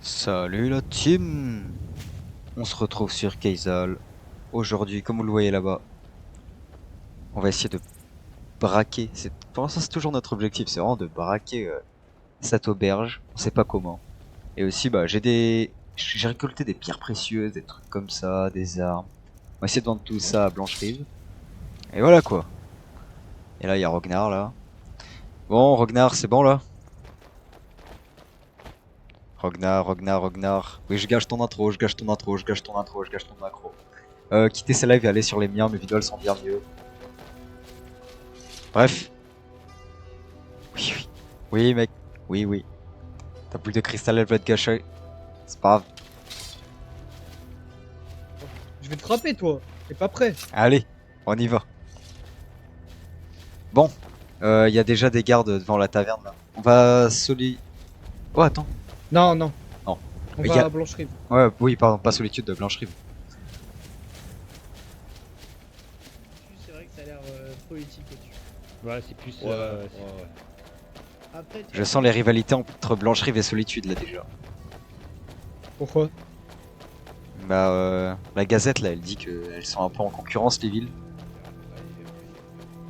Salut la team. On se retrouve sur Keizal. Aujourd'hui, comme vous le voyez là-bas, on va essayer de braquer. Pour l'instant, c'est toujours notre objectif, c'est vraiment de braquer cette auberge. On sait pas comment. Et aussi, bah, j'ai récolté des pierres précieuses, des trucs comme ça, des armes. On va essayer de vendre tout ça à Blancherive. Et voilà quoi. Et là, il y a Rognar là. Bon, Rognar, c'est bon là? Rognar. Oui, je gâche ton intro, je gâche ton intro, je gâche ton intro, je gâche ton macro. Quittez ces lives et allez sur les miens, mes vidéos elles sont bien mieux. Bref. Oui, oui. Oui, mec. Oui. Ta boule de cristal, elle va être gâchée. C'est pas grave. Je vais te frapper, toi. T'es pas prêt. Allez, on y va. Bon. Il y a déjà des gardes devant la taverne, là. On va Oh, attends. Non. Non. On Il y va a... à Blancherive. Ouais, oui, pardon, pas Solitude de Blancherive. C'est vrai que ça a l'air politique au-dessus. Ouais, c'est plus. Ouais. Après, Je sens les rivalités entre Blancherive et Solitude, là, déjà. Pourquoi? Bah, la Gazette, là, elle dit qu'elles sont un peu en concurrence, les villes.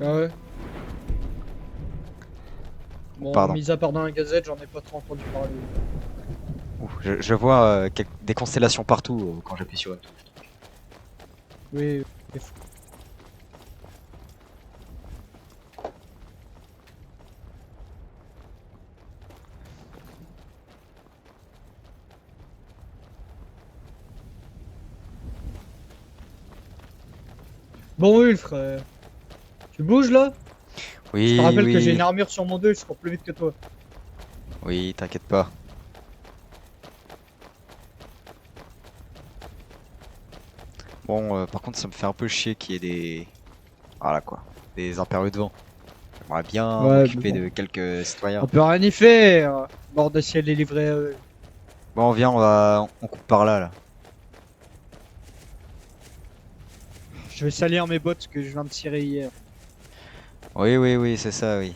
Ah ouais. Bon, Pardon. mis à part dans la Gazette, j'en ai pas trop entendu parler. Ouh, je vois des constellations partout quand j'appuie sur une touche. Oui, c'est fou. Bon, Ulf, tu bouges là? Je te Oui, rappelle que j'ai oui. une armure sur mon dos, je cours plus vite que toi. Oui, t'inquiète pas. Bon, par contre, ça me fait un peu chier qu'il y ait des... Voilà quoi. Des impériaux de vent. J'aimerais bien Ouais, mais m'occuper bon. de quelques citoyens. On peut rien y faire. Bord de ciel est livré à eux. Bon, viens, on coupe par là, là. Je vais salir mes bottes que je viens de tirer hier. Oui, c'est ça, oui.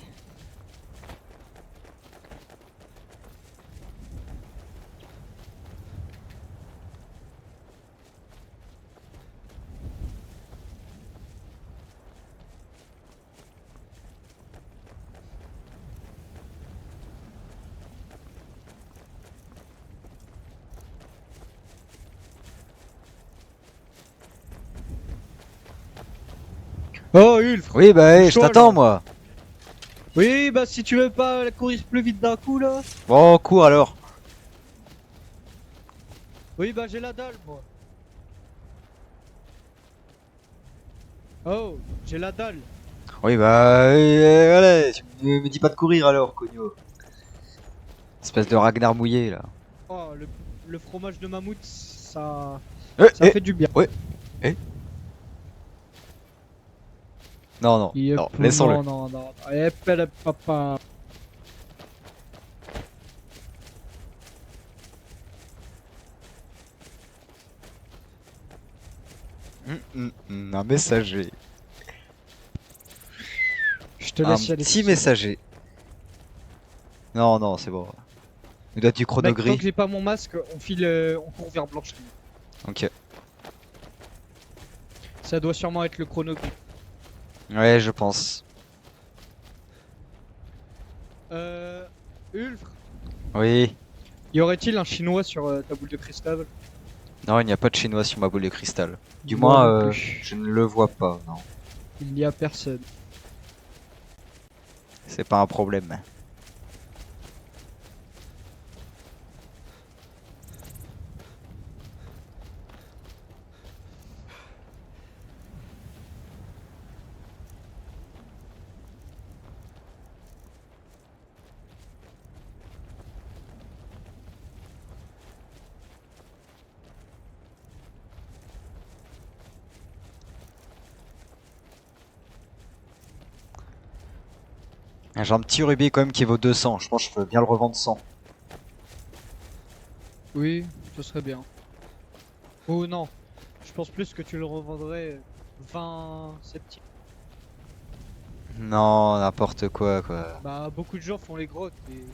Oh, Ulf! Oui, bah, hey, je Chaud, t'attends, là. moi. Oui, bah si tu veux pas courir plus vite d'un coup là. Bon, cours alors. Oui, bah j'ai la dalle moi. Oh, j'ai la dalle. Oui, bah, allez, tu me dis pas de courir alors, cogno. Espèce de Ragnar mouillé, là. Oh, le fromage de mammouth, ça, Eh, ça fait du bien. ouais, eh. Non, laissons-le. Non. Eh, pelle, papa. Un messager. Je te Un laisse y aller tout petit seul. messager. Non, c'est bon. Il doit être du chrono Mec, tant que gris. j'ai pas mon masque, on court vers Blancherie. Ok. Ça doit sûrement être le chrono gris. Ouais, je pense. Ulf, Oui. y aurait-il un chinois sur ta boule de cristal? Non, il n'y a pas de chinois sur ma boule de cristal. Du Moi moins, non plus. je ne le vois pas, non. Il n'y a personne. C'est pas un problème. J'ai un petit rubis quand même qui vaut 200. Je pense que je peux bien le revendre 100. Oui, ce serait bien. Oh non, je pense plus que tu le revendrais 20 septimes. Non, n'importe quoi, quoi. Bah, beaucoup de gens font les grottes et...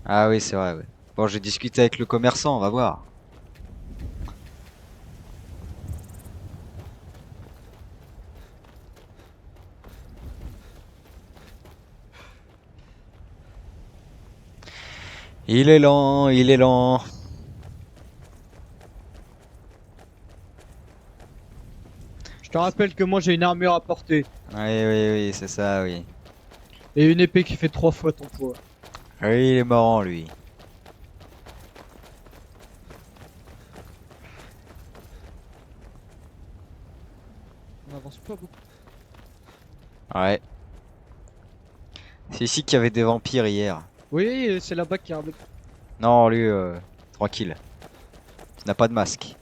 Ah oui, c'est vrai, ouais. Bon, j'ai discuté avec le commerçant, on va voir. Il est lent, il est lent. Je te rappelle que moi j'ai une armure à portée. Oui, oui, oui, c'est ça, oui. Et une épée qui fait 3 fois ton poids. Oui, il est marrant, lui. On avance pas beaucoup. Ouais. C'est ici qu'il y avait des vampires hier. Oui, c'est là-bas qu'il y a un mec. Non, lui, tranquille. Il n'a pas de masque.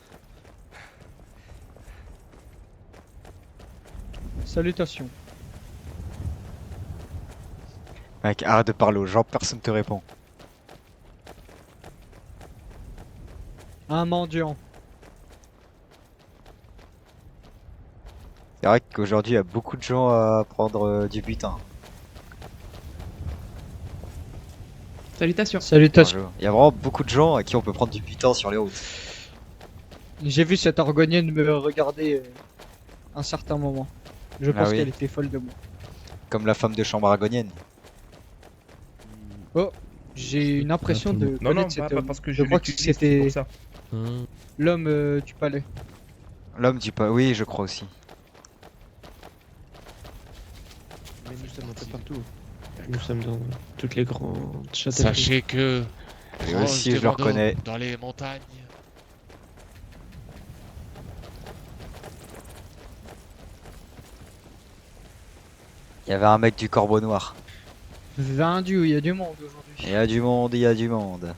Salutations. Mec, arrête de parler aux gens, personne te répond. Un mendiant. C'est vrai qu'aujourd'hui, il y a beaucoup de gens à prendre du butin. Salutations. Salutations. Bonjour. Il y a vraiment beaucoup de gens à qui on peut prendre du butin sur les routes. J'ai vu cette argonienne me regarder un certain moment. Je Ah pense oui. qu'elle était folle de moi. Comme la femme de chambre argonienne. Oh, j'ai une impression de Non, non, connaître cet pas homme. parce que Je je crois que l'utilise, c'est c'était pour ça. l'homme du palais. L'homme dit pas. Oui, je crois aussi. Mais nous sommes un peu partout. Nous sommes dans toutes les grandes châtellenies. Sachez que Et proche aussi, des je le Vendômes, reconnais. dans les montagnes. Il y avait un mec du Corbeau Noir. Vendu, il y a du monde aujourd'hui. Il y a du monde, il y a du monde.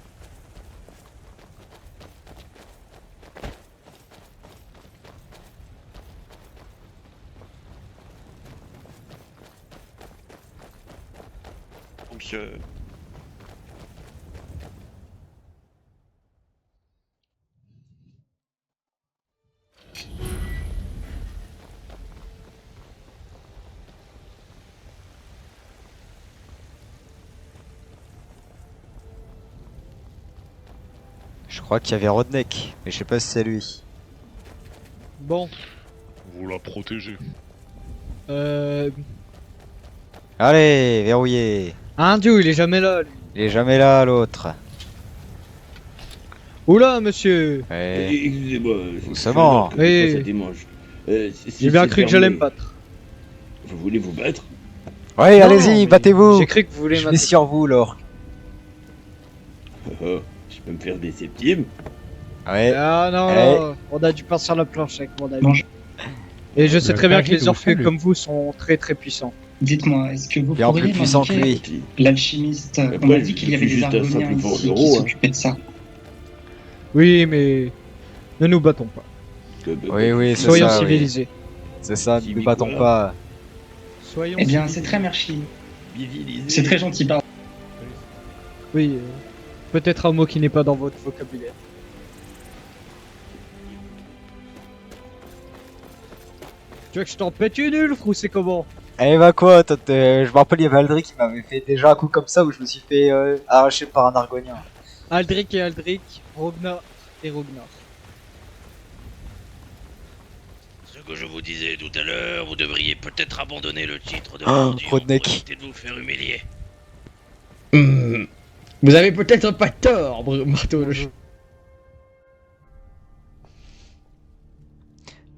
Donc, Je crois qu'il y avait Rodneck, mais je sais pas si c'est lui. Bon, vous la protégez. euh... Allez, verrouillé. Indio, il est jamais là, lui. Il est jamais là, l'autre. Oula, monsieur. Ouais. Excusez-moi, Doucement. je Oui. ça dimanche. J'ai bien cru que j'allais me battre. Vous voulez vous battre? Ouais, Non, allez-y, mais battez-vous. J'ai cru que vous voulez Je m'attaquer. suis sur vous, Laure. Je peux me faire des septimes? Ouais. Ah non, Eh. non, on a du pain sur la planche avec mon ami. Et je sais très bien que les orques comme vous sont très très puissants. Dites-moi, est-ce que vous Bien pourriez plus puissant que m'indiquer lui. l'alchimiste? On Après, m'a dit qu'il y je avait suis des juste un argoniens simple ici qui forgeron, hein. s'occupaient de ça. Oui, mais ne nous battons pas. Oui, oui, c'est Soyons ça, oui. civilisés. C'est ça, ne Si, nous oui, battons voilà. pas. Soyons Eh bien, c'est civilisés. très merci. Civilisé. C'est très gentil, pardon. Oui, peut-être un mot qui n'est pas dans votre vocabulaire. Tu veux que je t'en pète une ulf ou c'est comment? Eh bah quoi, je me rappelle, il y avait Aldric qui m'avait fait déjà un coup comme ça où je me suis fait arracher par un argonien. Aldric et Aldric, Rognar et Rognar. Ce que je vous disais tout à l'heure, vous devriez peut-être abandonner le titre de Oh, mendiant pour Rodneck. éviter de vous faire humilier. Vous avez peut-être pas tort, Marteau.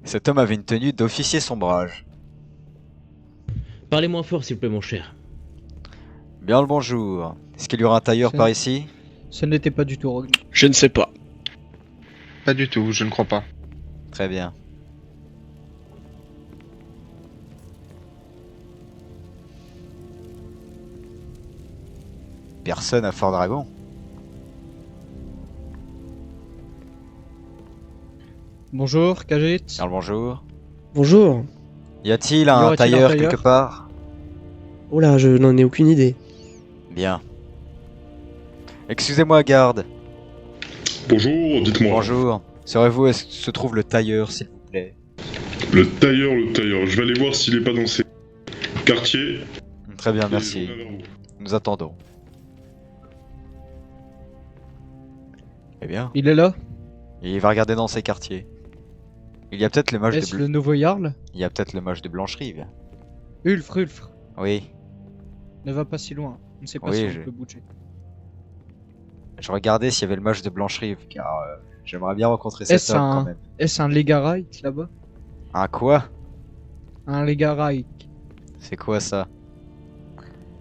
Cet homme avait une tenue d'officier sombrage. Parlez moins fort, s'il vous plaît, mon cher. Bien le bonjour. Est-ce qu'il y aura un tailleur C'est- par ici? Ce n'était pas du tout Rognar. Je ne sais pas. Pas du tout, je ne crois pas. Très bien. Personne à Fort Dragon. Bonjour, Kagit. Bien le bonjour. Bonjour. Y a-t-il Y un aurait-il un tailleur tailleur quelque part? Oh là, je n'en ai aucune idée. Bien. Excusez-moi, garde. Bonjour, dites-moi. Bonjour. Saurez-vous où se trouve le tailleur, s'il vous plaît? Le tailleur. Je vais aller voir s'il est pas dans ces quartiers. Très bien, Et merci. je reviens vers vous. Nous attendons. Eh bien, Il est là? il va regarder dans ses quartiers. Il y a peut-être le mage de Est-ce le nouveau Jarl? Il y a peut-être le mage de Blancherie. Viens. Ulfre, Oui, ne va pas si loin. On ne sait pas Oui, si on je- peut bouger. je regardais s'il y avait le mage de Blancherie, car j'aimerais bien rencontrer cet Est-ce homme quand un... même. Est-ce un Legarite là-bas? Un quoi? Un Legarite. C'est quoi ça?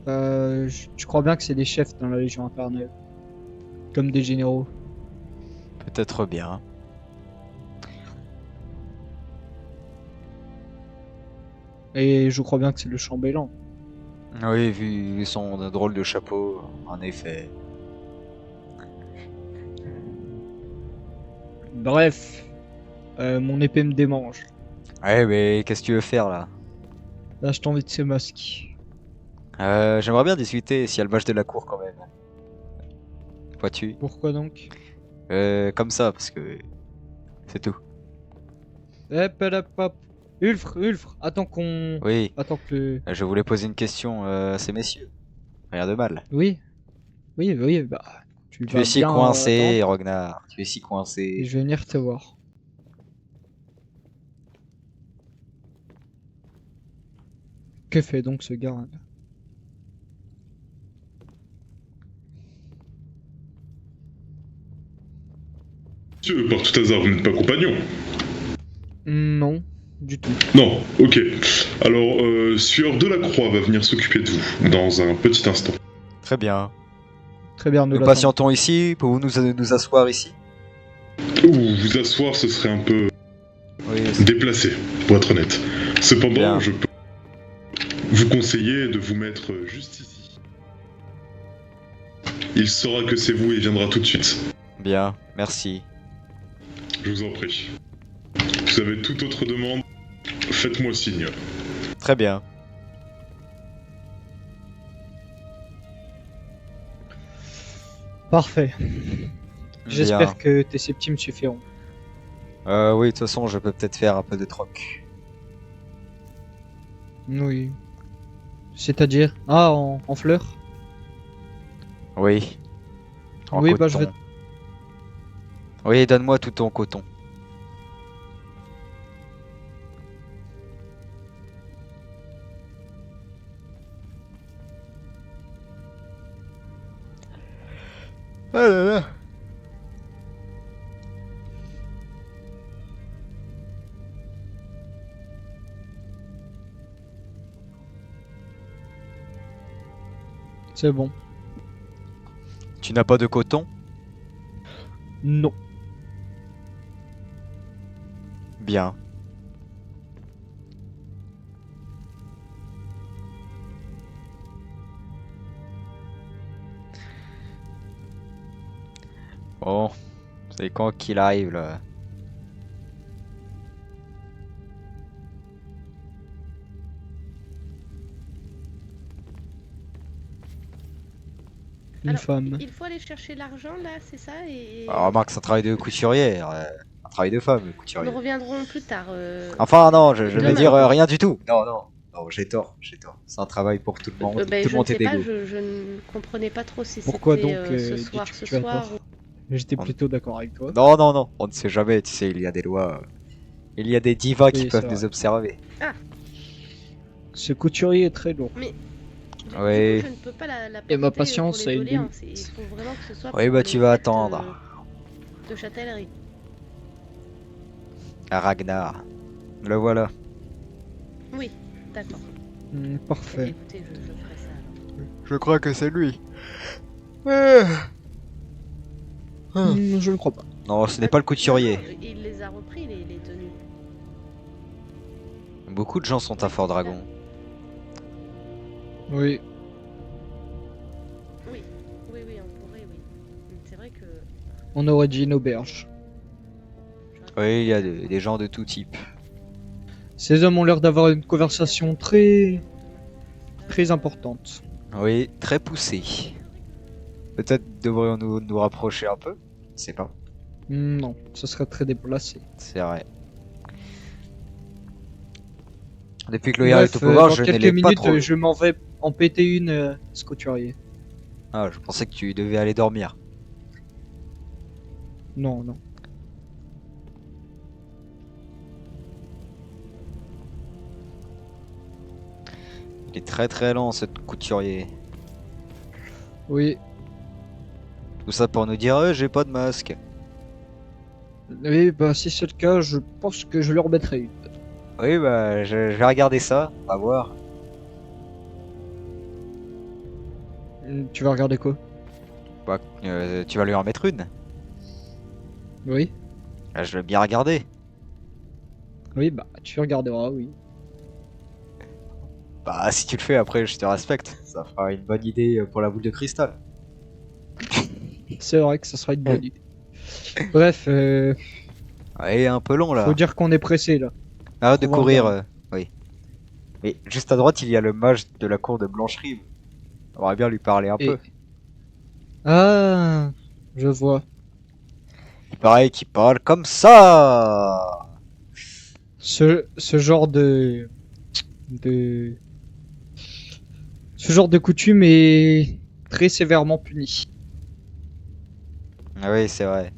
Je crois bien que c'est des chefs dans la Légion infernale. Comme des généraux. Peut-être bien. Et je crois bien que c'est le chambellan. Oui, vu son drôle de chapeau, en effet. Bref. Mon épée me démange. Ouais, mais qu'est-ce que tu veux faire là? Là, je t'envie de ce masque. J'aimerais bien discuter s'il y a le mage de la cour quand même. Vois-tu? Pourquoi donc? Comme ça, parce que c'est tout. Hop. Ulfre, attends qu'on... Oui, Attends que... je voulais poser une question à ces messieurs. Rien de mal. Oui, bah... Tu vas es si bien, coincé, attendre, Ragnar. Tu es si et coincé. je vais venir te voir. Que fait donc ce gars là? Monsieur, par tout hasard, vous n'êtes pas compagnon? Non, du tout. Non, ok. Alors, Sueur de la Croix va venir s'occuper de vous dans un petit instant. Très bien. Très bien, Nous l'attendons. patientons ici. Pouvons-nous nous asseoir ici? Ouh, vous asseoir, ce serait un peu Oui, déplacé, pour être honnête. Cependant, Bien. je peux vous conseiller de vous mettre juste ici. Il saura que c'est vous et viendra tout de suite. bien. Merci. Je vous en prie. Vous avez toute autre demande, faites-moi signe. Très bien. Parfait. Bien. J'espère que tes septimes suffiront. Oui, de toute façon, je peux peut-être faire un peu de troc. Oui. C'est-à-dire? Ah, en fleurs? Oui. En Oui, coton. bah, je vais- Oui, donne-moi tout ton coton. Ah là là. C'est bon. Tu n'as pas de coton? Non. Bien. Bon, c'est quand qu'il arrive là. Une Alors, femme. Il faut aller chercher l'argent là, c'est ça et... Alors, remarque, c'est un travail de couturier, un travail de femme, le Nous couturier. reviendrons plus tard. Enfin, non, je vais Demain. dire rien du tout. Non, non, non, j'ai tort, j'ai tort. C'est un travail pour tout le monde, Ben, tout je le ne monde est sais pas, d'ego. je ne comprenais pas trop si Pourquoi c'était donc ce dis-tu soir, que ce tu as soir. tort? J'étais plutôt d'accord avec toi. Non, non, non, on ne sait jamais, tu sais, il y a des lois. Il y a des divas qui Oui, peuvent c'est nous vrai. observer. Ce couturier est très lourd. Du Oui. coup, je ne peux pas la Et ma porter, patience pour les a une doléances. limite. Il faut vraiment que ce soit Oui, pour bah, les tu vas fêtes, attendre. De Châtellerie. À Ragnar. Le voilà. Oui, d'accord. Parfait. Écoutez, je ferai ça alors. Je crois que c'est lui. Je ne crois pas. Non, ce n'est pas le couturier. Non, il les a repris, les tenues. Beaucoup de gens sont à Fort Dragon. Oui. Oui, on pourrait, oui. C'est vrai que... On aurait dit une auberge. Oui, il y a des gens de tout type. Ces hommes ont l'air d'avoir une conversation très importante. Oui, très poussé. Peut-être devrions-nous nous rapprocher un peu? Je sais pas. Non, ce serait très déplacé. C'est vrai. Depuis que le Yar est au Bref, pouvoir, dans je ne quelques l'ai pas minutes, trop. je m'en vais en péter une ce couturier. Ah, je pensais que tu devais aller dormir. Non, non. Il est très très lent, ce couturier. Oui. Tout ça pour nous dire, j'ai pas de masque. Oui, bah si c'est le cas, je pense que je le remettrai une. Oui, bah, je vais regarder ça, on va voir. Tu vas regarder quoi? Bah, tu vas lui en mettre une. Oui. Ah, je vais bien regarder. Oui, bah tu regarderas, oui. Bah, si tu le fais, après, je te respecte. Ça fera une bonne idée pour la boule de cristal. C'est vrai que ça sera une bonne idée. Bref, Ouais, un peu long là. faut dire qu'on est pressé là. Arrête de Faut voir courir, bien. oui. Mais juste à droite, il y a le mage de la cour de Blancherive. On va bien lui parler un Et- peu. Ah, je vois. Il paraît qu'il parle comme ça. Ce genre ce genre de coutume est très sévèrement puni. Ah oui, c'est vrai.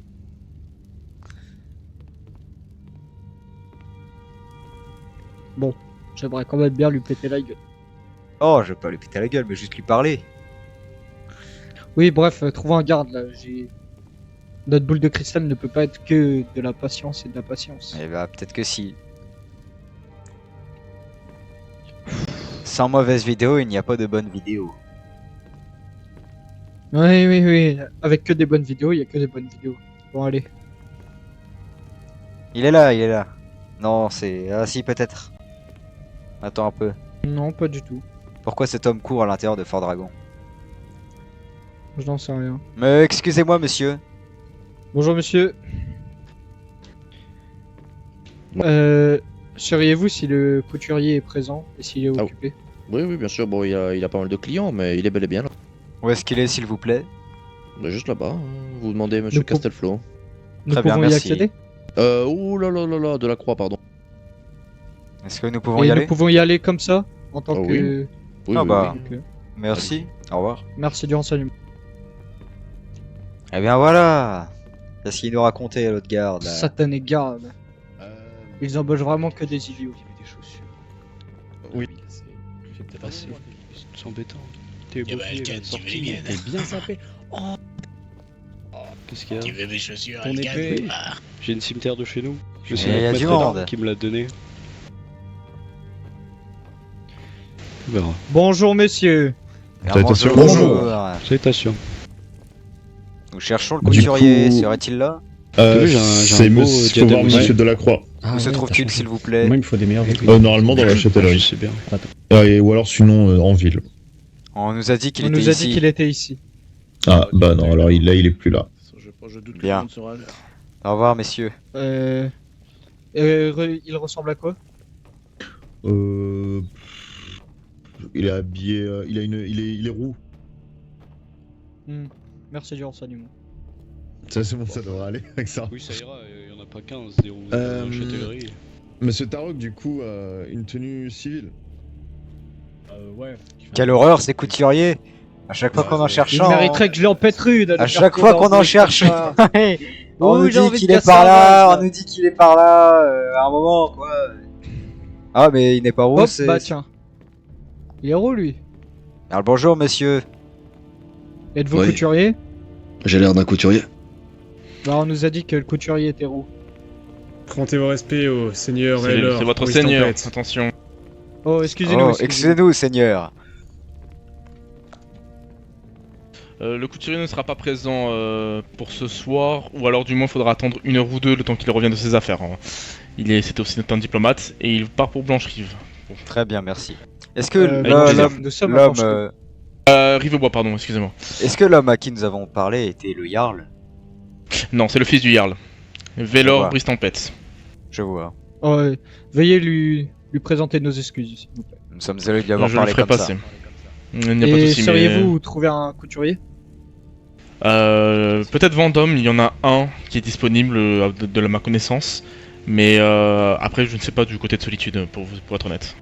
J'aimerais quand même bien lui péter la gueule. Oh, je vais pas lui péter la gueule, mais juste lui parler. Oui, bref, trouvons un garde là. Notre boule de cristal ne peut pas être que de la patience et de la patience. Eh bah, peut-être que si. Sans mauvaise vidéo, il n'y a pas de bonne vidéo. Oui, oui, oui. Avec que des bonnes vidéos, il y a que des bonnes vidéos. Bon, allez. Il est là, il est là. Non, c'est... Ah si, peut-être. Attends un peu. Non, pas du tout. Pourquoi cet homme court à l'intérieur de Fort Dragon? Je n'en sais rien. Mais excusez-moi, monsieur. Bonjour, monsieur. Seriez-vous si le couturier est présent et s'il est Ah, occupé? Oui, oui, bien sûr. Bon, il a pas mal de clients, mais il est bel et bien là. Où est-ce qu'il est, s'il vous plaît? Bah, juste là-bas. Hein. Vous demandez Monsieur Nous pour- Castelflo. Nous Très bien, pouvons y merci. accéder? Ouh là là là là, de la croix, pardon. Est-ce que nous pouvons Et y nous aller? pouvons y aller comme ça en tant Ah que. Oui, Ah oui, bah. oui. Ok. Merci. Au revoir. Merci du renseignement. Eh bien voilà. C'est ce qu'il nous racontait, l'autre garde. Là. Satané garde. Ils embauchent vraiment que des idiots. des chaussures. Oui. C'est passé. C'est embêtant. T'es Eh beau ben, Ken, tu veux les miennes? T'es bien sapé. Oh. Qu'est-ce qu'il y a? Tu veux mes chaussures, Ton Alcan? épée. Ah. J'ai une cimetière de chez nous. Je Mais sais il y a notre du maître d'armes monde. qui me l'a donné. On verra. Bonjour, messieurs. Bien, Salutations. bonjour. Salutations. Nous cherchons le Du couturier. coup- Serait-il là? J'ai un C'est beau monsieur, faut diadème voir aussi. monsieur Delacroix. Où se trouve-t-il, s'il vous plaît? Moi, il me faut des meilleurs véhicules. Normalement dans la Je châtellerie. sais bien. Ou alors sinon en ville. On nous a dit qu'il On était nous a ici. dit qu'il était ici. Ah bah non, alors il est plus là. Je doute que Bien. tout le monde sera là. Au revoir, messieurs. Il ressemble à quoi? Il est habillé, il est roux. Merci du renseignement. Ça c'est bon, ça devrait aller avec ça. Oui, ça ira. Il n'y en a pas 15 des roues Euh, dans la châtellerie. Monsieur Tarok, du coup, une tenue civile. Ouais. Quelle horreur, ces couturiers. À chaque fois qu'on en cherche Il un, mériterait que je lui en pète une. à chaque fois qu'on en cherche, on Oh, nous j'ai dit envie qu'il de est casser par un là, vase, on nous dit qu'il est par là, à un moment, quoi. Ah, mais il n'est pas roux, Hop, c'est... bah tiens. Il est roux, lui. Alors, bonjour, monsieur. Êtes-vous Oui. couturier? J'ai l'air d'un couturier. Bah, on nous a dit que le couturier était roux. Comptez vos respects au seigneur C'est et l'or. votre Maurice seigneur, Tempête. attention. Oh, excusez-nous. Oh, excusez-nous, seigneur. Le couturier ne sera pas présent pour ce soir, ou alors du moins faudra attendre 1 heure ou 2 le temps qu'il revienne de ses affaires. Hein. C'est aussi un diplomate et il part pour Blancherive. Très bien, merci. Est-ce que Euh, bah, l'homme, nous sommes à l'homme, Blancherive. Rivebois, pardon, excusez-moi. est-ce que l'homme à qui nous avons parlé était le Jarl? Non, c'est le fils du Jarl. Je Vélor vois. Bristempête. Je vois. Oh, veuillez lui présenter nos excuses, s'il vous plaît. Nous sommes heureux de lui avoir Je le parlé ferai comme passer. ça. Il n'y a pas de Et souci, mais... seriez-vous trouver un couturier? Peut-être Vendôme, il y en a un qui est disponible de ma connaissance. Mais après, je ne sais pas du côté de Solitude, pour être honnête.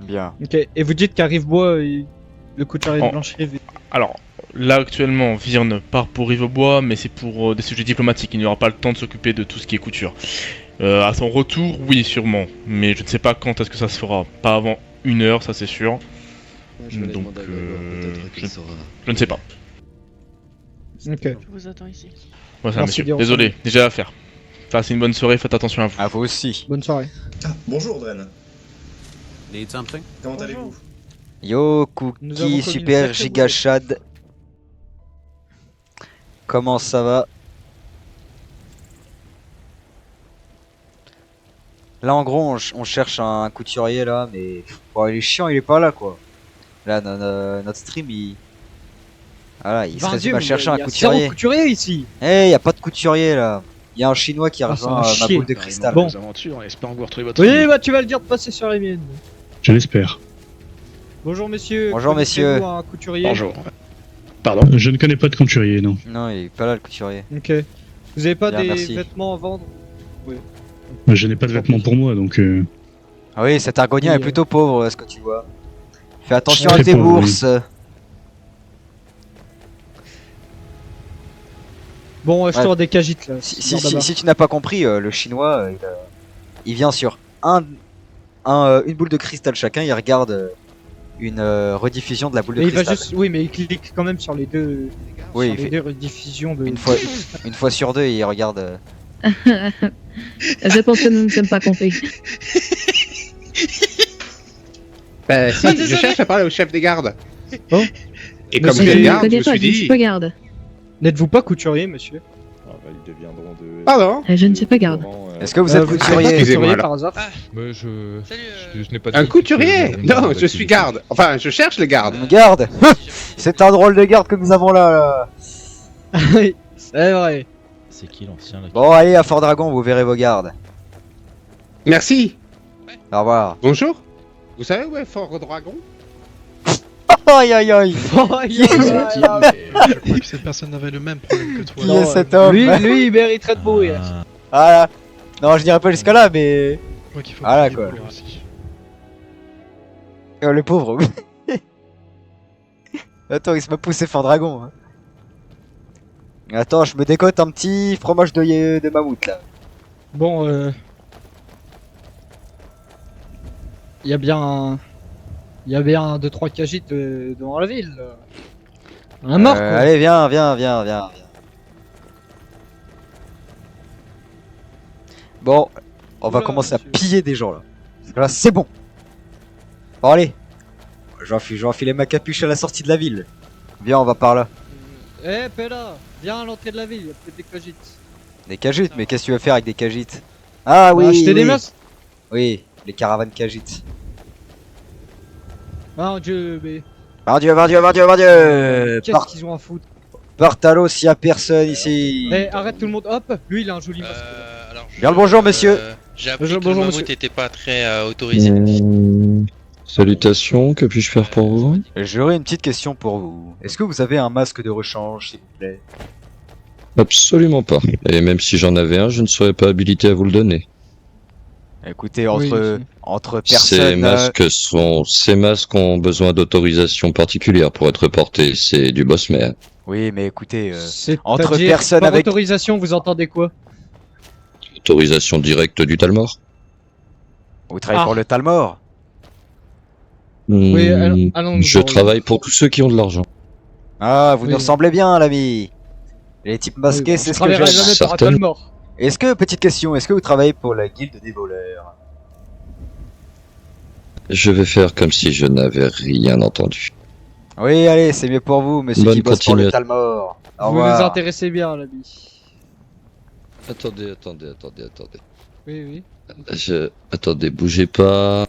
Bien. Ok, et vous dites qu'à Rivebois, le couturier Oh. de Blancherive... Alors, là actuellement, Virne part pour Rivebois, mais c'est pour des sujets diplomatiques. Il n'y aura pas le temps de s'occuper de tout ce qui est couture. À son retour, oui, sûrement, mais je ne sais pas quand est-ce que ça se fera. Pas avant 1 heure, ça c'est sûr. Je vais aller Donc, demander à Grégoire, peut-être qu'il saura. Je ne sais pas. Ok. Je vous attends ici. Voilà, Merci monsieur. bien, Désolé, déjà à faire. Passez une bonne soirée, faites attention à vous. À vous aussi. Bonne soirée. Ah, bonjour Dren. Need something? Comment allez-vous? Yo, Nous avons Cookie, commis super une sacrée giga chad. Comment ça va? Là, en gros, on cherche un couturier là, mais bon, il est chiant, il est pas là quoi. Là, notre stream, il. Voilà, il se résume à chercher un couturier. couturier ici. Eh, y a pas de couturier là. Y a un chinois qui a Ah, ça rejoint va ma chier. boule de cristal. Bon. aventures en espérant que vous retrouviez votre Oui, bah tu vas le dire de passer sur les miennes. Je l'espère. Bonjour messieurs. Bonjour, messieurs. Connaissez-vous un couturier? Bonjour. Pardon? Je ne connais pas de couturier, non. Non, il est pas là le couturier. Ok. Vous avez pas Bien, des merci. vêtements à vendre? Je n'ai pas de vêtements pour moi, donc Ah oui, cet argonien Oui, est plutôt pauvre, est-ce que tu vois. Fais attention Très à tes pauvre, oui. bourses. Bon, je Ouais. des cagites là. Si tu n'as pas compris, le chinois, il vient sur une boule de cristal chacun, il regarde une rediffusion de la boule de Mais il va cristal. juste, oui, mais il clique quand même sur les deux, Oui, sur il les fait deux rediffusions de. une fois sur deux, il regarde. Je pense que nous ne sommes pas compris. Bah si, je cherche à parler au chef des gardes. Oh. Et Mais comme si, chef je des ne gardes, je connais me pas, suis je ne suis dit... pas garde. N'êtes-vous pas couturier, monsieur? Ils deviendront de. Pardon? Je ne suis pas garde. Est-ce que vous êtes Vous êtes pas couturier? Excusez-moi, alors. par hasard? Mais je n'ai pas Un couturier? Non, je suis garde. Enfin, je cherche les gardes. Une garde. C'est un drôle de garde que nous avons là. Oui, c'est vrai. C'est qui l'ancien là? Bon, allez à Fort Dragon, vous verrez vos gardes. Merci. Au revoir. Bonjour. Vous savez où est Fort Dragon? Aïe aïe aïe. Je crois que cette personne avait le même problème que toi. Qui est cet homme? Lui, il mériterait de mourir. Voilà. Non, je dirais pas jusqu'à là, mais. Je crois qu'il faut Voilà, payer quoi. pour lui aussi. Le pauvre. Attends, il se m'a poussé Fort Dragon. Hein. Attends, je me décote un petit fromage de mammouth là. Bon, il y a bien 2-3 cagites devant la ville. On a marre quoi. Allez, viens. Bon, on va Oula, commencer à monsieur. piller des gens là. Parce que là, c'est bon. Bon, allez. Je vais enfiler ma capuche à la sortie de la ville. Viens, on va par là. Eh, Pella, viens à l'entrée de la ville, il y a peut-être des cagites. Des cagites, mais qu'est-ce que tu veux faire avec des cagites? Ah oui, acheter des oui. masques. Oui, les caravanes cagites. Mon dieu, mais Mon dieu. qu'est-ce qu'ils ont à foutre? Partalo s'il y a personne ici. Eh, arrête tout le monde, hop. Lui, il a un joli masque. Bien le bonjour, monsieur. J'ai appris Bonjour, que le bonjour, mammouth monsieur. n'était pas très autorisé. Salutations, que puis-je faire pour vous? J'aurais une petite question pour vous. Est-ce que vous avez un masque de rechange, s'il vous plaît? Absolument pas. Et même si j'en avais un, je ne serais pas habilité à vous le donner. Écoutez, Oui, entre Ces personnes... ces masques ont besoin d'autorisation particulière pour être portés. C'est du boss man. Oui, mais écoutez, C'est entre personnes par avec... autorisation, vous entendez quoi? Autorisation directe du Talmor. Vous travaillez Ah. pour le Talmor? Oui, allons-nous Je voir. travaille pour tous ceux qui ont de l'argent. Ah, vous Oui. nous ressemblez bien, l'ami. Les types masqués, Oui, c'est je ce que j'aime. travaillerai jamais pour un Certaines. Talmor. Est-ce que, petite question, est-ce que vous travaillez pour la guilde des voleurs? Je vais faire comme si je n'avais rien entendu. Oui, allez, c'est mieux pour vous, monsieur Bonne qui bosse pour le continuation. Talmor. Au Vous nous revoir. intéressez bien, l'ami. Attendez. Oui. Attendez, bougez pas.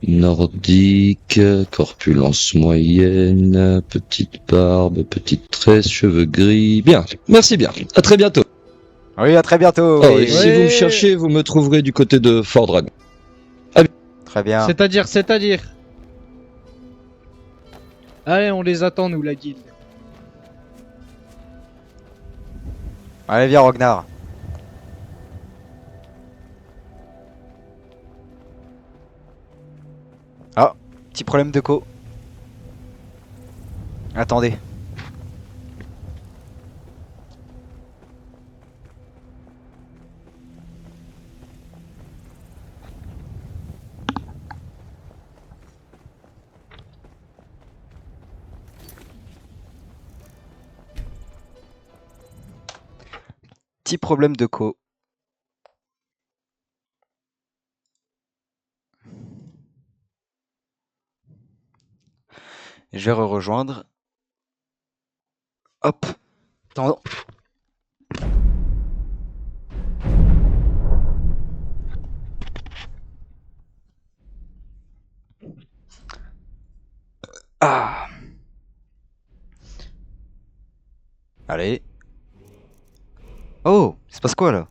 Nordique, corpulence moyenne, petite barbe, petite tresse, cheveux gris. Bien, merci bien. À très bientôt. Oui, à très bientôt. Oh, oui. et si vous me cherchez, vous me trouverez du côté de Fort Dragon. Très bien. C'est-à-dire. Allez, on les attend, nous, la guilde. Allez, viens, Ragnar. Ah, petit problème de co. Attendez. Petit problème de co. Je vais rejoindre. Hop. Attends. Ah. Allez. Oh, il se passe quoi là?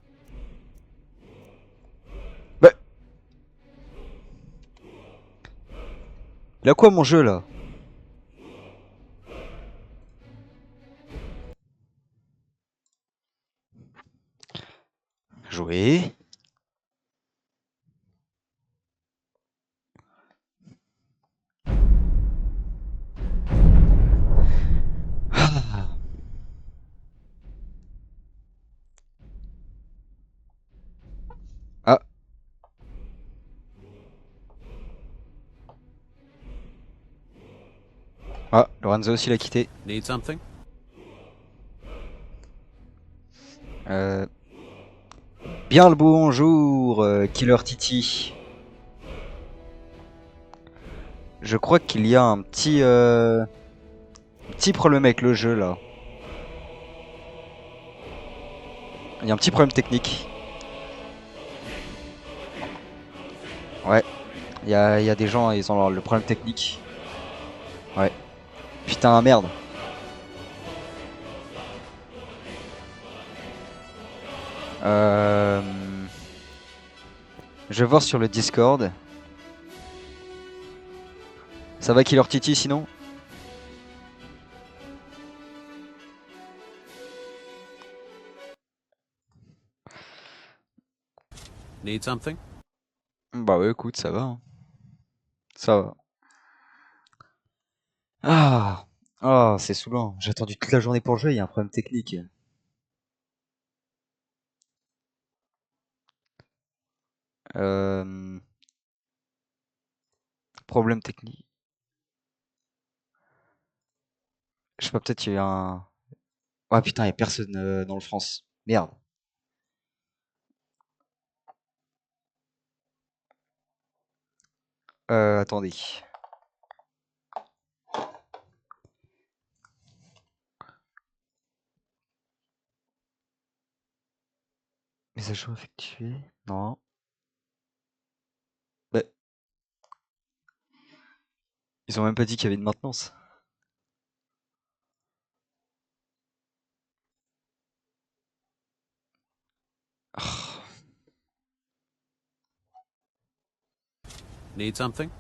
Bah. Il a quoi mon jeu là? Jouer. Ah. Ah. Ah, Lorenzo aussi l'a quitté. Need something? Bien le bonjour, Killer Titi. Je crois qu'il y a un petit problème avec le jeu là. Il y a un petit problème technique. Ouais. Il y a des gens, ils ont le problème technique. Ouais. Putain, merde. Je vais voir sur le Discord. Ça va Killer Titi sinon? Need something? Bah ouais, écoute, ça va. Hein. Ça va. Ah, ah, c'est saoulant. J'ai attendu toute la journée pour jouer, il y a un problème technique. Problème technique. Je sais pas, peut-être il y a eu un... Ah putain, il y a personne dans le France. Merde. Attendez. Mise à jour effectuée. Non. Bah. Ils ont même pas dit qu'il y avait une maintenance. Oh. Need something?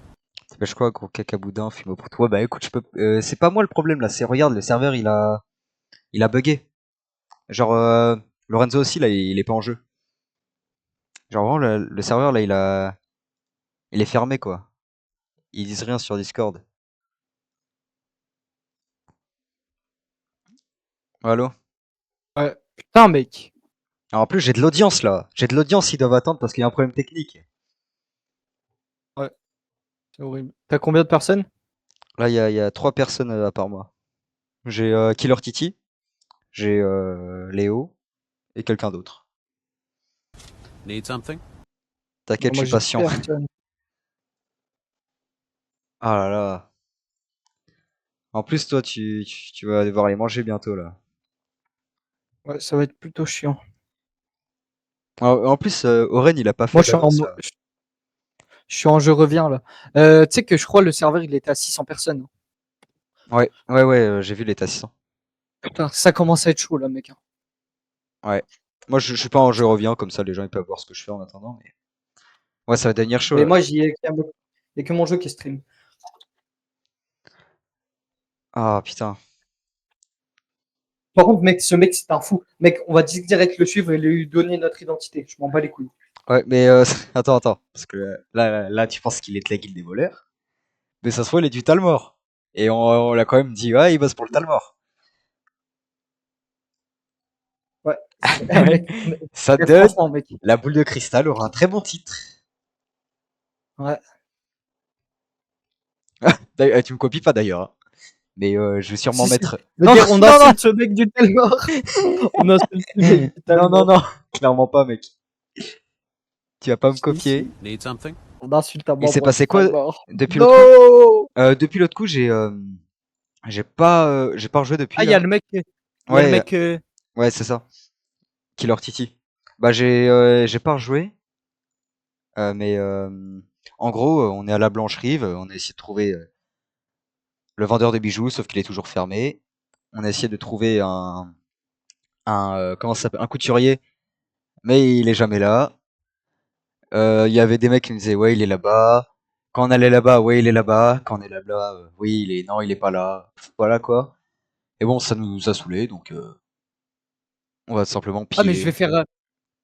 Bah, je crois gros cacaboudin, fume pour toi. Bah écoute, je peux. C'est pas moi le problème là. C'est regarde, le serveur il a bugué. Genre Lorenzo aussi là, il est pas en jeu. Genre vraiment le serveur là, il est fermé quoi. Ils disent rien sur Discord. Allô? Ouais. Putain, mec. Alors, en plus, j'ai de l'audience là. J'ai de l'audience, ils doivent attendre parce qu'il y a un problème technique. Ouais. C'est horrible. T'as combien de personnes? Là, il y a 3 personnes à part moi. J'ai Killer Titi, j'ai Léo et quelqu'un d'autre. Need something? T'inquiète, je suis patient. Ah là là. En plus, toi, tu vas devoir aller manger bientôt là. Ouais, ça va être plutôt chiant. En plus, Oren, il a pas fait. Moi, je suis en je reviens là. Tu sais que je crois le serveur il était à 600 personnes. Ouais, j'ai vu l'état 600. Putain, ça commence à être chaud là, mec. Ouais. Moi, je suis pas en je reviens, comme ça les gens ils peuvent voir ce que je fais en attendant. Mais... Ouais, ça va devenir chaud. Mais là. moi, il y a que mon jeu qui stream. Ah putain. Par contre, mec, ce mec, c'est un fou. Mec, on va direct le suivre et lui donner notre identité. Je m'en bats les couilles. Ouais, mais attends. Parce que là, tu penses qu'il est de la guilde des voleurs. Mais ça se voit, il est du Talmor. Et on l'a quand même dit, ouais, il bosse pour le Talmor. Ouais. Ouais. Ça Mais donne, franchement, mec. la boule de cristal aura un très bon titre. Ouais. Tu me copies pas d'ailleurs. Hein. Mais je vais sûrement Si, si. mettre. Je veux Non, dire, on non, insulte ce mec du Telmor. On insulte ce mec du non, non, Telmor. non, clairement pas, mec. Tu vas pas me Si, copier. si. Need something? On insulte un Il s'est membre passé du quoi Telmor. depuis Non. l'autre coup Depuis l'autre coup, j'ai pas rejoué depuis. Ah, il y a le mec. Il y a le Ouais, mec. ouais, c'est ça. Killer Titi. Bah j'ai pas rejoué. Mais en gros, on est à la Blanche-Rive, on a essayé de trouver le vendeur de bijoux, sauf qu'il est toujours fermé. On a essayé de trouver comment ça s'appelle, un couturier, mais il est jamais là. Il y avait des mecs qui nous disaient ouais il est là-bas. Quand on allait là-bas, ouais il est là-bas. Quand on est là-bas, oui non il est pas là. Voilà quoi. Et bon ça nous a saoulé donc on va tout simplement Ah, mais je vais piller. faire.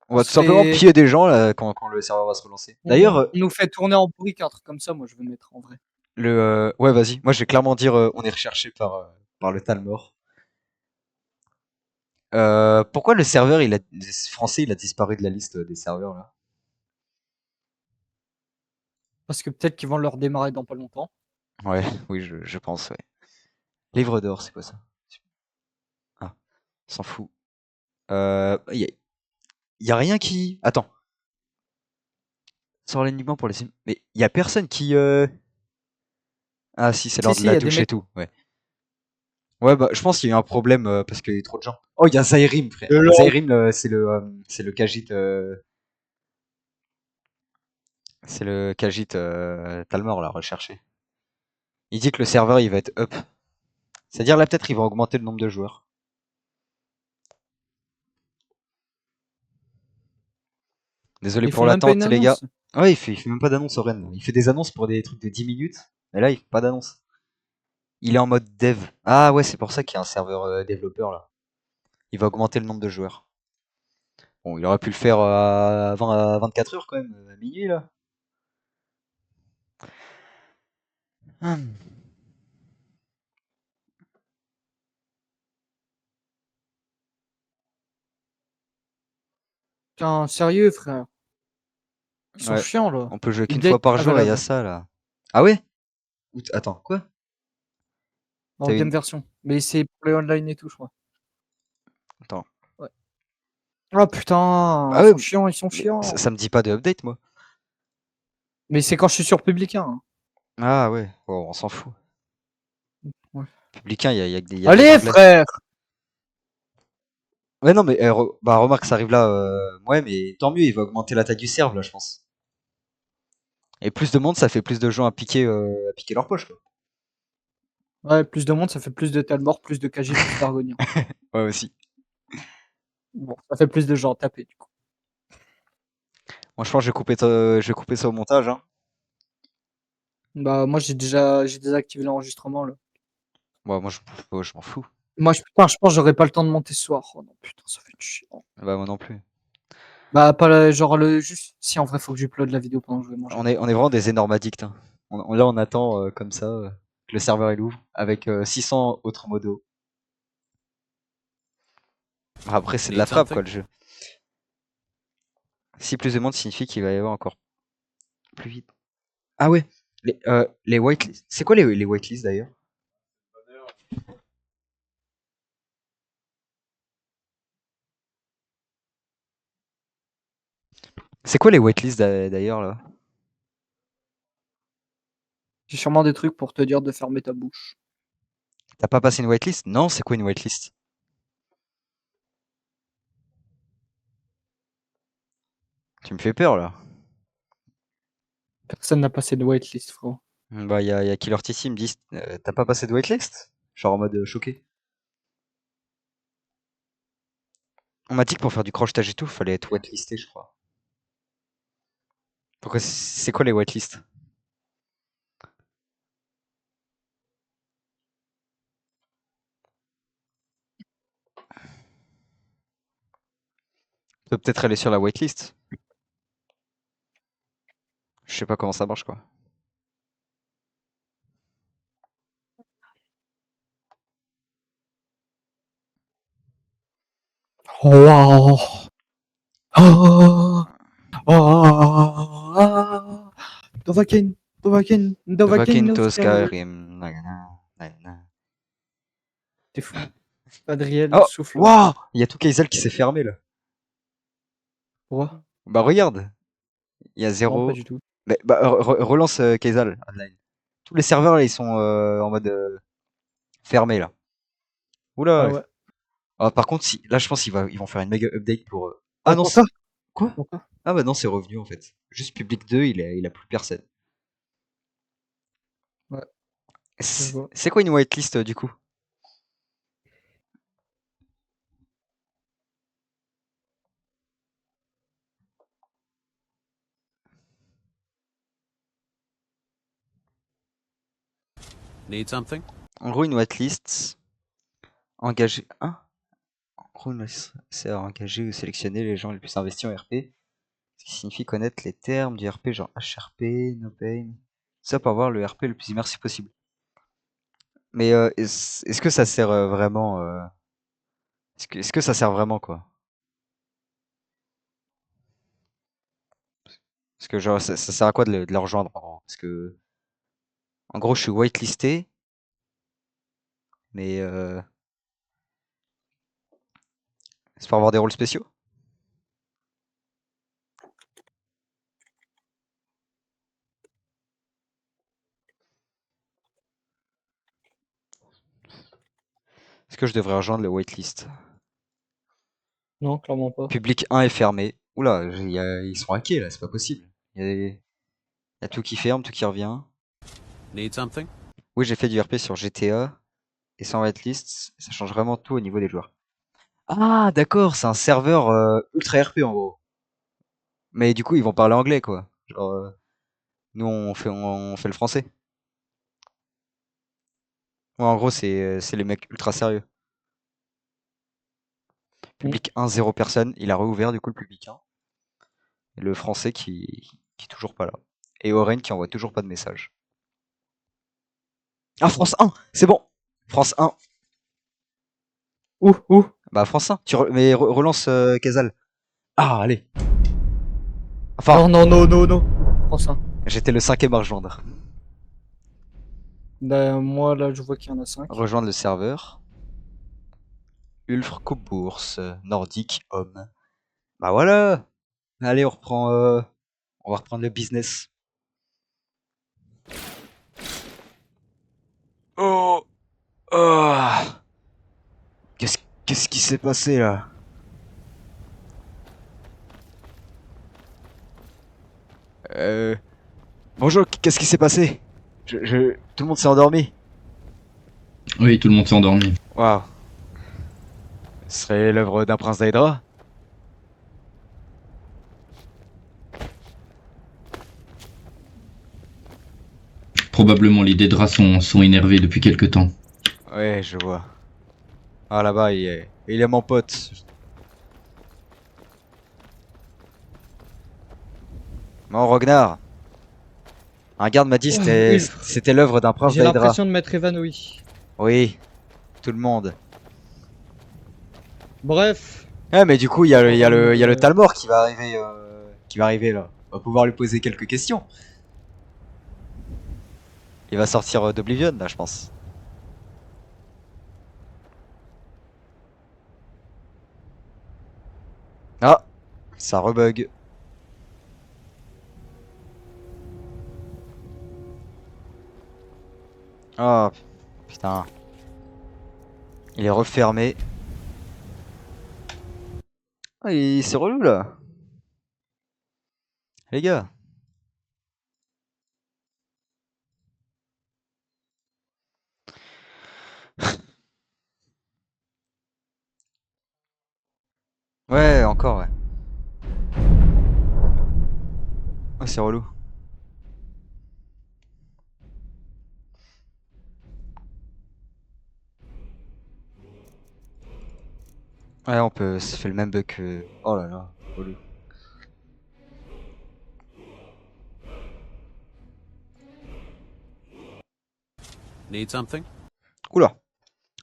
On va tout simplement piller des gens là, quand le serveur va se relancer. D'ailleurs, On nous fait tourner en brique, un truc comme ça, moi je veux mettre en vrai. ouais vas-y. Moi je vais clairement dire on est recherché par le Talmor. Pourquoi le serveur français il a disparu de la liste des serveurs là? Parce que peut-être qu'ils vont le redémarrer dans pas longtemps. Ouais, oui, je pense, ouais. Livre d'or, c'est quoi ça? Ah, on s'en fout. Y a rien qui. Attends. Sors l'énigme pour les. Mais y a personne qui. Ah si, c'est l'heure de Si, y la a des douche et mecs. tout, ouais. Ouais, bah je pense qu'il y a eu un problème parce qu'il y a eu trop de gens. Oh, il y a Zairim, frère. Le lore. Zairim, c'est le Khajiit. C'est le Khajiit Talmor, là, recherché. Il dit que le serveur il va être up. C'est-à-dire là peut-être il va augmenter le nombre de joueurs. Désolé Ils pour font même pas une l'attente les gars. annonce. Ouais, il fait même pas d'annonce au Rennes. Il fait des annonces pour des trucs de 10 minutes. Mais là, il fait pas d'annonce. Il est en mode dev. Ah ouais, c'est pour ça qu'il y a un serveur développeur là. Il va augmenter le nombre de joueurs. Bon, il aurait pu le faire avant à 24 heures quand même, à minuit là. Hum. Putain, sérieux, frère. Ils sont Ouais. chiants là. On peut jouer Ils qu'une fois date par à jour et il y a Valave. ça là. Ah ouais? Attends, quoi? En T'as game une. version. Mais c'est pour les online et tout, je crois. Attends. Ouais. Oh putain, Ah ils ouais, sont chiants, ils sont mais chiants. ça me dit pas de update moi. Mais c'est quand je suis sur Publicain. Hein. Ah ouais, bon, on s'en fout. Ouais. Publicain, il y a des Allez, anglais. frère! Ouais, non, mais bah, remarque, ça arrive là. Ouais, mais tant mieux, il va augmenter la taille du serve là, je pense. Et plus de monde, ça fait plus de gens à piquer leur poche, quoi. Ouais, plus de monde, ça fait plus de Talmor, plus de KG, plus d'Argonien. Ouais, aussi. Bon, ça fait plus de gens à taper, du coup. Moi, je pense que je vais couper ça au montage. Hein. Bah, moi, j'ai désactivé l'enregistrement, là. Bon, moi, je m'en fous. Moi, putain, je pense que j'aurai pas le temps de monter ce soir. Oh non, putain, ça fait chiant. Bah, moi non plus. Bah, pas genre juste. Si, en vrai, faut que j'upload la vidéo pendant que je vais manger. On est vraiment des énormes addicts. Hein. Là, on attend comme ça que le serveur il ouvre avec 600 autres modos. Après, c'est de la frappe, quoi, le jeu. Si plus de monde signifie qu'il va y avoir encore plus vite. Ah ouais, les whitelists. C'est quoi les whitelists d'ailleurs? C'est quoi les whitelists d'ailleurs là? J'ai sûrement des trucs pour te dire de fermer ta bouche. T'as pas passé une whitelist? Non, c'est quoi une whitelist? Tu me fais peur là. Personne n'a passé de whitelist, frérot. Bah, y a Killer TC, il me dit t'as pas passé de whitelist? Genre en mode choqué. On m'a dit que pour faire du crochetage et tout, fallait être whitelisté, je crois. Pourquoi c'est quoi les whitelists? Tu peux peut-être aller sur la whitelist. Je sais pas comment ça marche quoi. Wow. Oh. Oh. Dovahkiin, Dovahkiin, Dovahkiin, Dovahkiin to Skyrim. Skyrim. Nagana. T'es fou. Adriel, Oh, souffle. waouh! Il y a tout Kaisal qui s'est fermé là. Quoi? Bah regarde, il y a Non, 0. pas du tout. Mais, bah, relance Kaisal online. Tous les serveurs là, ils sont en mode fermé là. Oula. Ah ouais. Ah, par contre, si, là je pense qu'ils vont faire une méga update pour. Ah Ah non, pourquoi? quoi? Pourquoi? Ah bah non, c'est revenu en fait. Juste public 2, il a plus personne. Ouais. C'est quoi une whitelist du coup? Need something? En gros, une whitelist engager. Hein? En gros, une whitelist c'est à engager ou sélectionner les gens les plus investis en RP. Ce qui signifie connaître les termes du RP, genre HRP, no pain. Ça pour avoir le RP le plus immersif possible. Mais est-ce que ça sert vraiment est-ce que ça sert vraiment quoi? Parce que genre ça sert à quoi de les rejoindre en gros? Parce que en gros je suis whitelisté, mais c'est pour avoir des rôles spéciaux? Est-ce que je devrais rejoindre le whitelist? Non, clairement pas. Public 1 est fermé. Oula, ils sont hackés là, c'est pas possible. Il y a tout qui ferme, tout qui revient. Need something? Oui, j'ai fait du RP sur GTA et sans whitelist, ça change vraiment tout au niveau des joueurs. Ah, d'accord, c'est un serveur ultra RP en gros. Mais du coup, ils vont parler anglais quoi. Genre, nous on fait le français. Ouais, en gros, c'est les mecs ultra sérieux. Public 1, 0 personne. Il a réouvert du coup le public 1. Et le français qui est toujours pas là. Et Oren qui envoie toujours pas de message. Ah, France 1, c'est bon. France 1. Où? Bah France 1. Mais relance Kazal. Ah, allez. Enfin. Non. France 1. J'étais le 5ème à rejoindre. Ben, moi là je vois qu'il y en a 5. Rejoindre le serveur. Ulfr, coupe bourse, nordique, homme. Bah voilà. Allez, on va reprendre le business. Oh. Qu'est-ce qui s'est passé là? Bonjour, qu'est-ce qui s'est passé? Tout le monde s'est endormi. Oui, tout le monde s'est endormi. Waouh. Ce serait l'œuvre d'un prince d'Aedra? Probablement les Daedra sont énervés depuis quelque temps. Ouais, je vois. Ah là-bas, il est mon pote. Bon, Rognar. Un garde m'a dit que c'était l'œuvre d'un prince J'ai d'Aedra. l'impression de m'être évanoui. Oui, tout le monde. Bref. Ouais, mais du coup, il y a le Talmor qui va arriver là. On va pouvoir lui poser quelques questions. Il va sortir d'Oblivion là, je pense. Ah, ça rebug. Oh, putain. Il est refermé. Ah, c'est relou là. Les gars. Ouais, encore, ouais. Ah, c'est relou. Ouais, ça fait le même bug que... Oh là là, relou. Need something? Oula.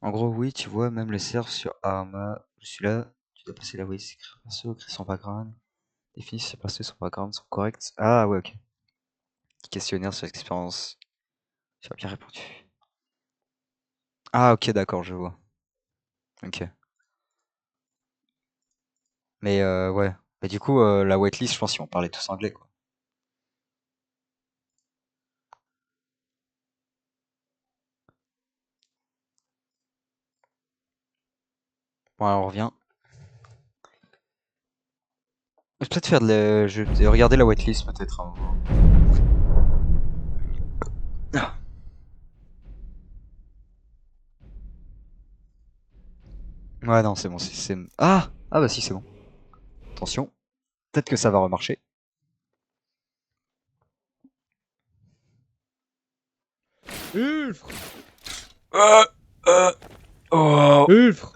En gros, oui, tu vois, même les serfs sur Arma, je suis là, tu dois placer la waste, écrire perso, créer son background. Définir si perso et son background sont corrects. Ah ouais, ok. Questionnaire sur l'expérience. Tu as bien répondu. Ah ok, d'accord, je vois. Ok. Mais ouais. Bah, du coup, la waitlist, je pense qu'ils vont parler tous anglais, quoi. Bon, alors on revient. Je vais peut-être faire je vais regarder la waitlist, peut-être. Hein. Ah. Ouais, non, c'est bon. Ah! Ah bah si, c'est bon. Attention. Peut-être que ça va remarcher. Ulfre. Oh. Ulfre.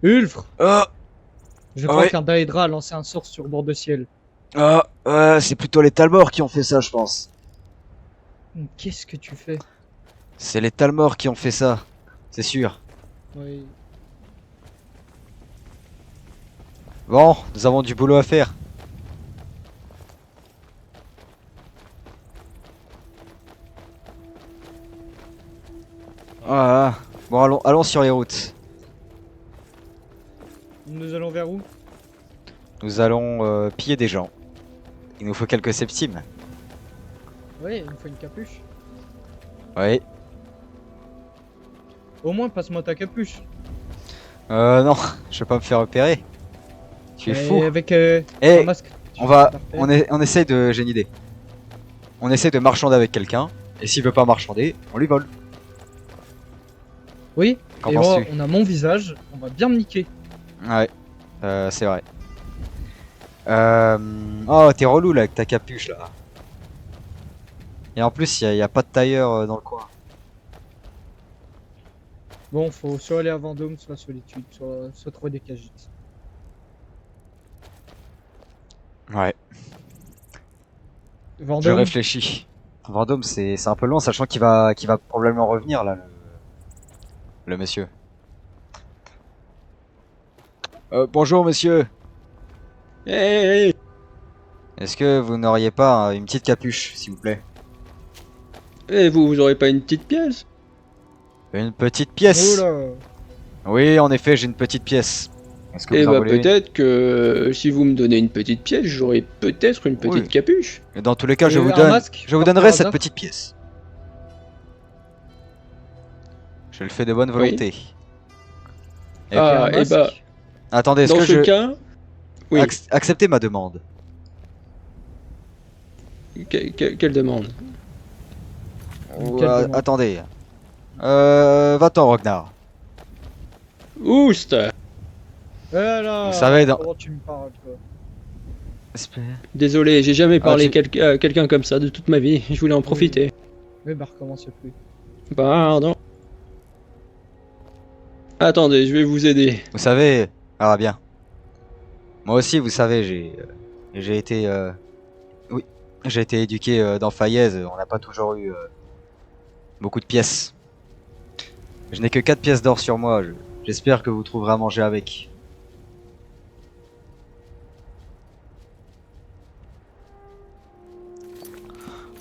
Ulfre. Je crois Ouais. qu'un Daedra a lancé un sort sur bord de ciel. Ah, c'est plutôt les Talmor qui ont fait ça, je pense. Qu'est-ce que tu fais? C'est les Talmor qui ont fait ça. C'est sûr. Oui. Bon, nous avons du boulot à faire. Voilà. Bon, allons sur les routes. Nous allons vers où? Nous allons piller des gens. Il nous faut quelques septimes. Oui, il me faut une capuche. Oui. Au moins, passe-moi ta capuche. Non, je vais pas me faire repérer. Tu es fou. Avec Eh, un masque. on essaye de, j'ai une idée. On essaye de marchander avec quelqu'un, et s'il veut pas marchander, on lui vole. Oui, Qu'en et moi, penses-tu? on a mon visage, on va bien me niquer. Ouais, c'est vrai. Oh, t'es relou là avec ta capuche là. Et en plus, y a pas de tailleur dans le coin. Bon, faut soit aller à Vendôme, soit Solitude, soit trouver des cagistes. Ouais. Vendôme. Je réfléchis. Vendôme, c'est un peu loin, sachant qu'il va probablement revenir là, le monsieur. Bonjour monsieur. Hey. Est-ce que vous n'auriez pas une petite capuche, s'il vous plaît? Et vous aurez pas une petite pièce? Une petite pièce? Oula. Oui, en effet, j'ai une petite pièce. Est-ce que Eh vous en bah voulez une? peut-être que si vous me donnez une petite pièce, j'aurai peut-être une petite Oui. capuche. Et dans tous les cas, Et un masque, je vous par donnerai hasard? cette petite pièce. Je le fais de bonne volonté. Et Ah, puis, et bah, attendez, est-ce dans que ce cas, oui. acceptez ma demande? Quelle demande? Attendez. Va-t'en, Ragnar. Oust! Voilà. Vous savez, dans... Comment tu me parles, toi? Désolé, j'ai jamais parlé tu- à quelqu'un comme ça de toute ma vie. Je voulais en profiter. Oui, bah recommence plus. Pardon. Attendez, je vais vous aider. Vous savez... Ah, bien. Moi aussi, vous savez, j'ai été... Oui, j'ai été éduqué dans Fayez. On n'a pas toujours eu beaucoup de pièces. Je n'ai que 4 pièces d'or sur moi. J'espère que vous trouverez à manger avec.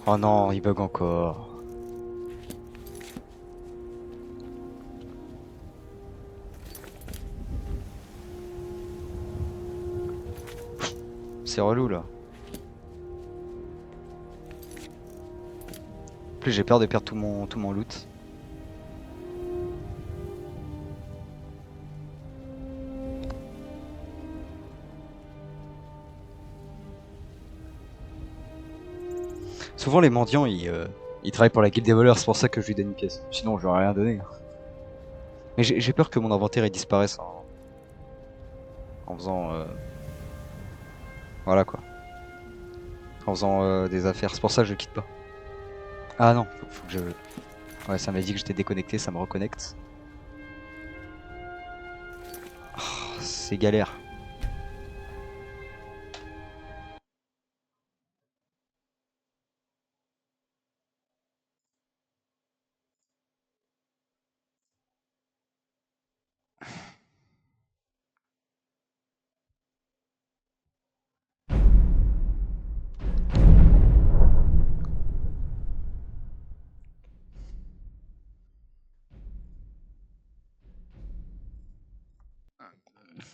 Oh non, il bug encore. C'est relou là. En plus, j'ai peur de perdre tout mon loot. Souvent les mendiants ils travaillent pour la guilde des voleurs, c'est pour ça que je lui donne une pièce. Sinon je lui aurais rien donné. Mais j'ai peur que mon inventaire il disparaisse en faisant voilà quoi. En faisant des affaires. C'est pour ça que je quitte pas. Ah non, faut que je... Ouais, ça m'a dit que j'étais déconnecté, ça me reconnecte. Oh, c'est galère.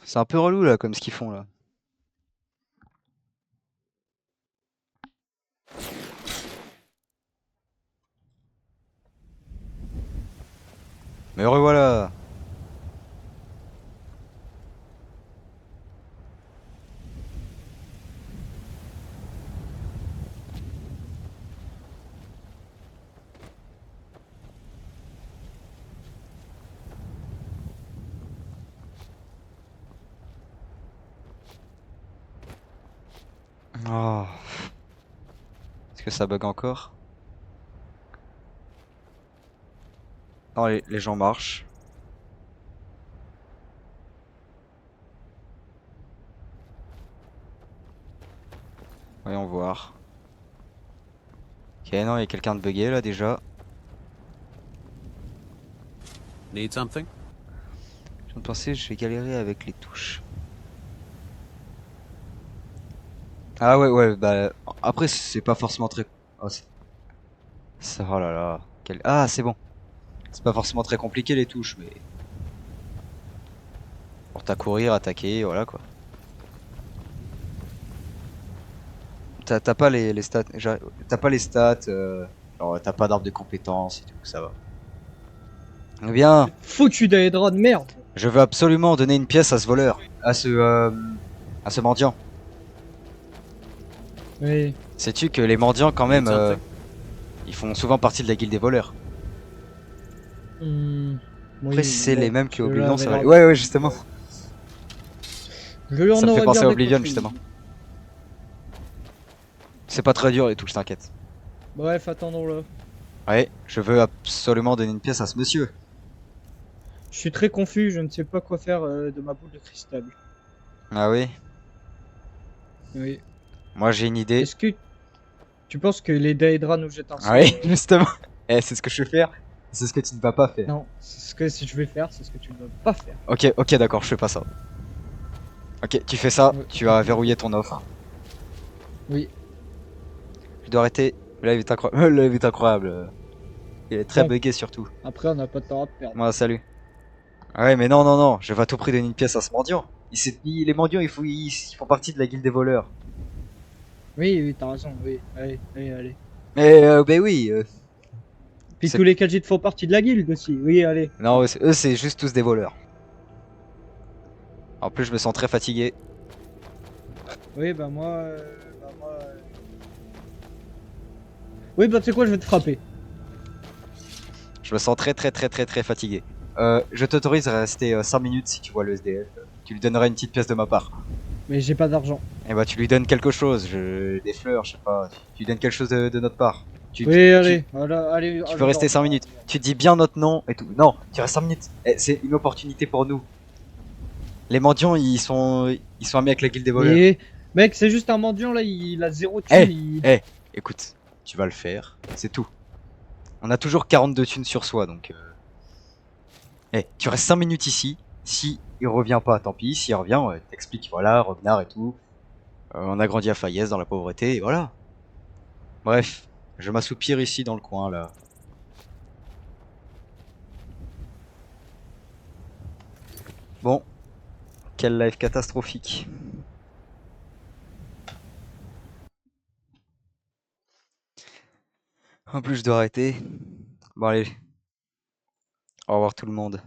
C'est un peu relou là, comme ce qu'ils font là. Mais revoilà. Oh. Est-ce que ça bug encore? Non, les gens marchent. Voyons voir. Ok, non, il y a quelqu'un de bugué là déjà. Need something? Je viens de penser, je vais galérer avec les touches. Ah ouais, bah après c'est pas forcément très... Oh, oh là là. Ah, c'est bon. C'est pas forcément très compliqué les touches, mais... Pour t'as courir, attaquer, voilà quoi. T'as pas les stats, t'as pas les stats, genre t'as pas d'arbre de compétences et tout, ça va. Eh bien, Foutu d'Aedra de merde. je veux absolument donner une pièce à ce voleur, à ce mendiant. Oui. Sais-tu que les mendiants quand même, ils font souvent partie de la guilde des voleurs. Après si c'est les mêmes que Oblivion, ça va aller. Ouais, justement. Je lui en Ça me fait aurais penser bien à Oblivion décroché. justement. C'est pas très dur les touches, t'inquiète. Bref, attendons-le. Ouais, je veux absolument donner une pièce à ce monsieur. Je suis très confus, je ne sais pas quoi faire de ma boule de cristal. Ah oui? Oui. Moi j'ai une idée. Est-ce que tu penses que les Daedra nous jettent un sort? Ah oui, justement. Eh, c'est ce que je vais faire. C'est ce que tu ne vas pas faire. Non, c'est ce que je vais faire, c'est ce que tu ne vas pas faire. Ok, d'accord, je fais pas ça. Ok, tu fais ça, tu vas verrouiller ton offre. Oui. Je dois arrêter. Le live est incroyable. Le live est incroyable. Il est très Bon. bugué surtout. Après, on n'a pas de temps à perdre. Moi, salut. Ah ouais, mais non, je vais à tout prix donner une pièce à ce mendiant. Les mendiants, ils font partie de la guilde des voleurs. Oui, t'as raison, oui. Allez. Mais, bah oui. Puis tous les Khajiits font partie de la guilde aussi, oui, allez. Non, eux, c'est juste tous des voleurs. En plus, je me sens très fatigué. Oui, bah moi... Oui, bah tu sais quoi, je vais te frapper. Je me sens très fatigué. Je t'autorise à rester 5 minutes si tu vois le SDF. Tu lui donneras une petite pièce de ma part. Mais j'ai pas d'argent. Et bah tu lui donnes quelque chose, des fleurs, je sais pas. Tu lui donnes quelque chose de notre part. Oui, allez, voilà, allez. Tu peux rester 5 minutes. Tu dis bien notre nom et tout. Non, tu restes 5 minutes. C'est une opportunité pour nous. Les mendiants, ils sont amis avec la guilde des voleurs. Et... Mec, c'est juste un mendiant là, il a 0 thunes. Écoute, tu vas le faire, c'est tout. On a toujours 42 thunes sur soi, donc... tu restes 5 minutes ici. Si il revient pas, tant pis. S'il revient, t'expliques, voilà, Rognard et tout. On a grandi à Fayez dans la pauvreté, et voilà. Bref, je m'assoupir ici dans le coin, là. Bon. Quel live catastrophique. En plus, je dois arrêter. Bon, allez. Au revoir tout le monde.